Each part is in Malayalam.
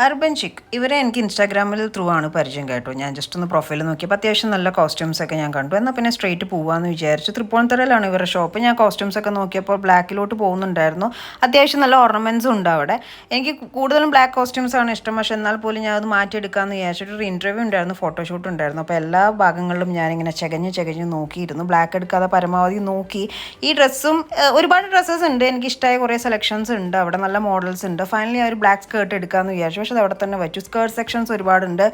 അർബൻ ചിക്ക് ഇവരെ എനിക്ക് ഇൻസ്റ്റാഗ്രാമിൽ ത്രൂ ആണ് പരിചയം കേട്ടോ. ഞാൻ ജസ്റ്റ് ഒന്ന് പ്രൊഫൈൽ നോക്കിയപ്പോൾ അത്യാവശ്യം നല്ല കോസ്റ്റ്യൂംസ് ഒക്കെ ഞാൻ കണ്ടു. എന്നാൽ പിന്നെ സ്ട്രേറ്റ് പോകാമെന്ന് വിചാരിച്ചു. തൃപ്പൂണിത്തുറയിലാണ് ഇവരുടെ ഷോപ്പ്. ഞാൻ കോസ്റ്റ്യൂംസ് ഒക്കെ നോക്കിയപ്പോൾ ബ്ലാക്കിലോട്ട് പോകുന്നുണ്ടായിരുന്നു. അത്യാവശ്യം നല്ല ഓർണമെൻറ്റ്സും ഉണ്ട് അവിടെ. എനിക്ക് കൂടുതലും ബ്ലാക്ക് കോസ്റ്റ്യൂംസ് ആണ് ഇഷ്ടം. പക്ഷേ എന്നാൽ പോലും ഞാൻ അത് മാറ്റിയെടുക്കാമെന്ന് വിചാരിച്ചിട്ട് ഒരു ഇൻ്റർവ്യൂ ഉണ്ടായിരുന്നു, ഫോട്ടോഷൂട്ട് ഉണ്ടായിരുന്നു. അപ്പോൾ എല്ലാ ഭാഗങ്ങളിലും ഞാനിങ്ങനെ ചകഞ്ഞ് നോക്കിയിരുന്നു. ബ്ലാക്ക് എടുക്കാതെ പരമാവധി നോക്കി. ഈ ഡ്രസ്സും ഒരുപാട് ഡ്രസ്സസ് ഉണ്ട്, എനിക്ക് ഇഷ്ടമായ കുറേ സെലക്ഷൻസ് ഉണ്ട് അവിടെ, നല്ല മോഡൽസ് ഉണ്ട്. ഫൈനലി ആ ഒരു ബ്ലാക്ക് സ്കേർട്ട് എടുക്കാമെന്ന് വിചാരിച്ചു. പക്ഷെ അത് അവിടെ തന്നെ വെച്ചു. സ്കേർട്ട് സെക്ഷൻസ് ഒരുപാടുണ്ട്,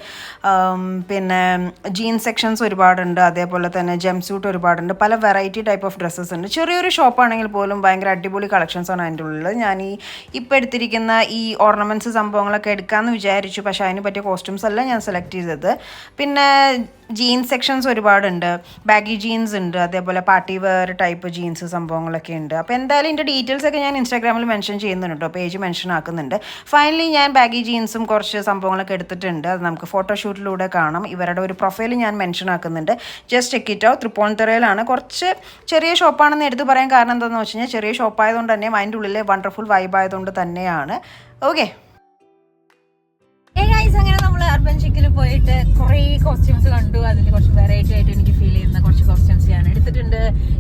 പിന്നെ ജീൻസ് സെക്ഷൻസ് ഒരുപാടുണ്ട്, അതേപോലെ തന്നെ ജംപ് സ്യൂട്ട് ഒരുപാടുണ്ട്. പല വെറൈറ്റി ടൈപ്പ് ഓഫ് ഡ്രസ്സസ് ഉണ്ട്. ചെറിയൊരു ഷോപ്പാണെങ്കിൽ പോലും ഭയങ്കര അടിപൊളി കളക്ഷൻസ് ആണ് അതിൻ്റെ ഉള്ളിൽ. ഞാൻ ഇപ്പോൾ എടുത്തിരിക്കുന്ന ഈ ഓർണമെൻറ്റ്സ് സംഭവങ്ങളൊക്കെ എടുക്കാമെന്ന് വിചാരിച്ചു. പക്ഷേ അതിന് പറ്റിയ കോസ്റ്റ്യൂംസ് അല്ല ഞാൻ സെലക്ട് ചെയ്തത്. പിന്നെ ജീൻസ് സെക്ഷൻസ് ഒരുപാടുണ്ട്, ബാഗി ജീൻസ് ഉണ്ട്, അതേപോലെ പാർട്ടി വെയർ ടൈപ്പ് ജീൻസ് സംഭവങ്ങളൊക്കെ ഉണ്ട്. അപ്പോൾ എന്തായാലും ഇതിൻ്റെ ഡീറ്റെയിൽസ് ഒക്കെ ഞാൻ ഇൻസ്റ്റാഗ്രാമിൽ മെൻഷൻ ചെയ്യുന്നുണ്ട് കേട്ടോ, പേജ് മെൻഷൻ ആക്കുന്നുണ്ട്. ഫൈനലി ഞാൻ ബാഗി ജീൻസും കുറച്ച് സംഭവങ്ങളൊക്കെ എടുത്തിട്ടുണ്ട്. അത് നമുക്ക് ഫോട്ടോഷൂട്ടിലൂടെ കാണാം. ഇവരുടെ ഒരു പ്രൊഫൈൽ ഞാൻ മെൻഷൻ ആക്കുന്നുണ്ട്, ജസ്റ്റ് ചെക്ക് ഇറ്റ് ഔട്ട്. തൃപ്പൂണിത്തുറയിലാണ്. കുറച്ച് ചെറിയ ഷോപ്പാണെന്ന് എടുത്ത് പറയാൻ കാരണം എന്താണെന്ന് വെച്ച് കഴിഞ്ഞാൽ ചെറിയ ഷോപ്പായതുകൊണ്ട് തന്നെ അതിൻ്റെ ഉള്ളിൽ വണ്ടർഫുൾ വൈബ് ആയതുകൊണ്ട് തന്നെയാണ്. ഓക്കെ, അങ്ങനെ നമ്മൾ അർബൻ ചിക്കിൽ പോയിട്ട് കുറേ കോസ്റ്റ്യൂംസ് കണ്ടു. അതിൽ കുറച്ച് വെറൈറ്റി ആയിട്ട് എനിക്ക് ഫീൽ ചെയ്യുന്ന കുറച്ച് കോസ്റ്റ്യൂംസ് ഞാൻ എടുത്തിട്ടുണ്ട്.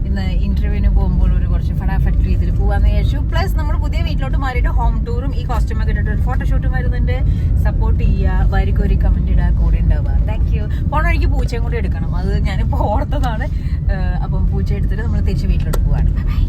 ഇന്ന് ഇന്റർവ്യൂവിന് പോകുമ്പോൾ ഒരു കുറച്ച് ഫടാഫട്ട് രീതിയിൽ പോകാമെന്ന് വിചാരിച്ചു. പ്ലസ് നമ്മൾ പുതിയ വീട്ടിലോട്ട് മാറിയിട്ട് ഹോം ടൂറും ഈ കോസ്റ്റ്യൂമൊക്കെ ഇട്ടിട്ട് ഒരു ഫോട്ടോഷൂട്ടും വരുന്നുണ്ട്. സപ്പോർട്ട് ചെയ്യുക, വരിക്കൊരു കമന്റ് ഇടുക, കൂടെ ഉണ്ടാവുക. Thank you. പോണ വഴിക്ക് പൂച്ചയും കൂടി എടുക്കണം, അത് ഞാനിപ്പോൾ ഓർത്തതാണ്. അപ്പം പൂച്ച എടുത്തിട്ട് നമ്മൾ തിരിച്ച് വീട്ടിലോട്ട് പോവാണ്. ബൈ.